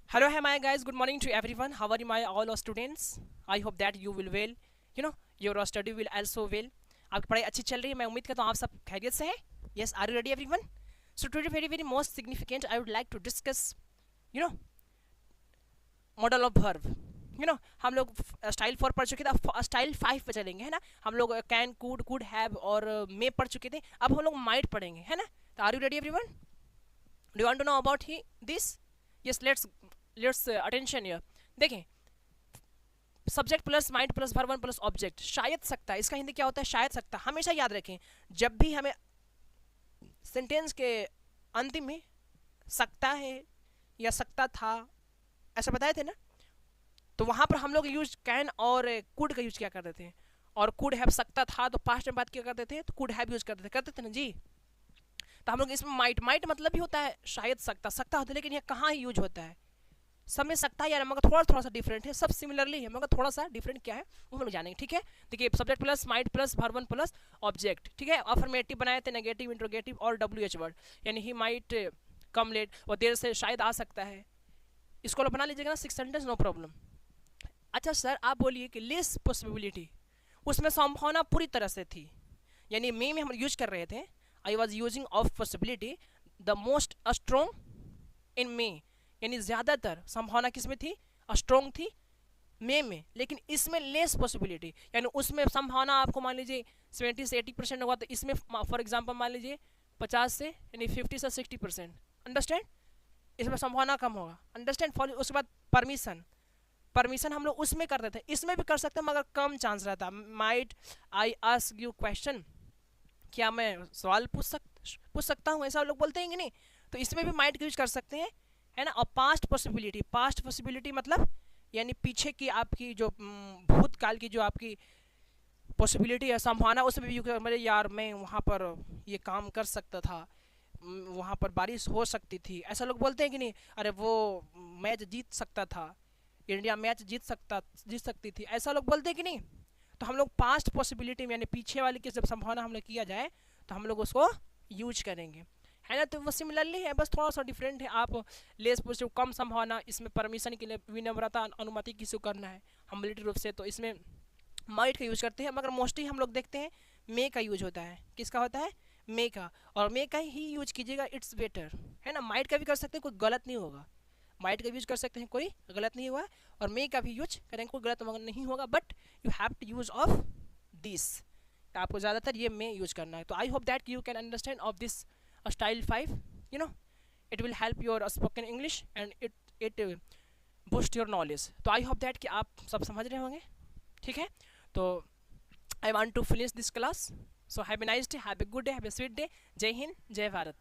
Hello, hi, my guys. Good morning to everyone. How are you, my all our students? I hope that you will well. Your study will also well. आपकी पढ़ाई अच्छी चल रही है. मैं उम्मीद करता हूँ आप सब खैरियत से हैं. Yes, are you ready, everyone? So today, very most significant, I would like to discuss, you know, model of verb. हम लोग स्टाइल 4 पढ़ चुके थे. अब स्टाइल 5 पे चलेंगे, है ना. हम लोग कैन, कुड हैव और मे पढ़ चुके थे. अब हम लोग माइट पढ़ेंगे, है ना. तो are you ready, everyone? Do you want to know about this? Yes, let's attention here. देखें, subject plus mind plus verb one plus object. शायद सकता है, इसका हिंदी क्या होता है? शायद सकता. हमेशा याद रखें, जब भी हमें सेंटेंस के अंतिम में सकता है या सकता था ऐसा बताए थे ना, तो वहां पर हम लोग यूज कैन और कुड का यूज क्या करते थे. और कुड हैव सकता था तो पास्ट में बात क्या करते थे, तो कुड हैव यूज करते थे ना जी. तो हम लोग इसमें माइट मतलब भी होता है शायद सकता होता है, लेकिन यह कहाँ यूज होता है? सब में सकता है यार, मगर थोड़ा सा डिफरेंट है. सब सिमिलरली है मगर थोड़ा सा डिफरेंट क्या है वो हम लोग जानेंगे. ठीक है, देखिए, subject plus might plus verb one plus object. ठीक है, अफर्मेटिव बनाए थे, नेगेटिव, इंट्रोगेटिव और WH वर्ड. यानी ही माइट कम लेट, और देर से शायद आ सकता है. इसको बना लीजिएगा ना 6 सेंटेंस, नो प्रॉब्लम. अच्छा सर, आप बोलिए कि लेस पॉसिबिलिटी, उसमें संभावना पूरी तरह से थी. यानी मे में हम यूज कर रहे थे. I was using of possibility the most strong in may. यानी ज़्यादातर संभावना किस में थी? स्ट्रॉन्ग थी मे में. लेकिन इसमें लेस पॉसिबिलिटी, यानी उसमें संभावना आपको मान लीजिए 70 से 80% होगा, तो इसमें फॉर एग्जांपल मान लीजिए 50 से यानी 50 से 60%. अंडरस्टैंड? इसमें संभावना कम होगा. अंडरस्टैंड? फॉर उसके बाद परमिशन हम लोग उसमें करते थे, इसमें भी कर सकते हैं मगर कम चांस रहता. Might I ask you question, क्या मैं सवाल पूछ सकता हूँ, ऐसा लोग बोलते हैं कि नहीं. तो इसमें भी माइट यूज कर सकते हैं, है ना. और पास्ट पॉसिबिलिटी मतलब यानी पीछे की आपकी जो भूतकाल की जो आपकी पॉसिबिलिटी है, संभावना, उसमें भी मेरे यार मैं वहाँ पर ये काम कर सकता था, वहाँ पर बारिश हो सकती थी, ऐसा लोग बोलते हैं कि नहीं. अरे वो मैच जीत सकता था, इंडिया मैच जीत सकती थी, ऐसा लोग बोलते हैं कि नहीं. तो हम लोग पास्ट पॉसिबिलिटी में यानी पीछे वाली की जब संभावना हम लोग किया जाए तो हम लोग उसको यूज करेंगे, है ना. तो वो सिमिलरली है, बस थोड़ा सा डिफरेंट है. आप लेस पॉजिटिव कम संभावना, इसमें परमिशन के लिए विनम्रता अनुमति किसी को करना है हम्बिलिटी रूप से, तो इसमें माइट का यूज करते हैं. मगर मोस्टली हम लोग देखते हैं मे का यूज होता है. किसका होता है? मे का. और मे का ही यूज कीजिएगा, इट्स बेटर, है ना. माइट का भी कर सकते हैं, कोई गलत नहीं होगा. माइट का यूज कर सकते हैं, कोई गलत नहीं हुआ. और मे का भी यूज करेंगे, कोई गलत नहीं होगा. But you have to use of this. आपको ज़्यादातर ये मे यूज करना है. तो I hope that you can understand of this style 5. it will help your spoken English and it boost your knowledge. तो आई होप दैट कि आप सब समझ रहे होंगे. ठीक है, तो I want to finish this class. So have a nice day, have a good day, have a sweet day. Jai Hind, जय भारत.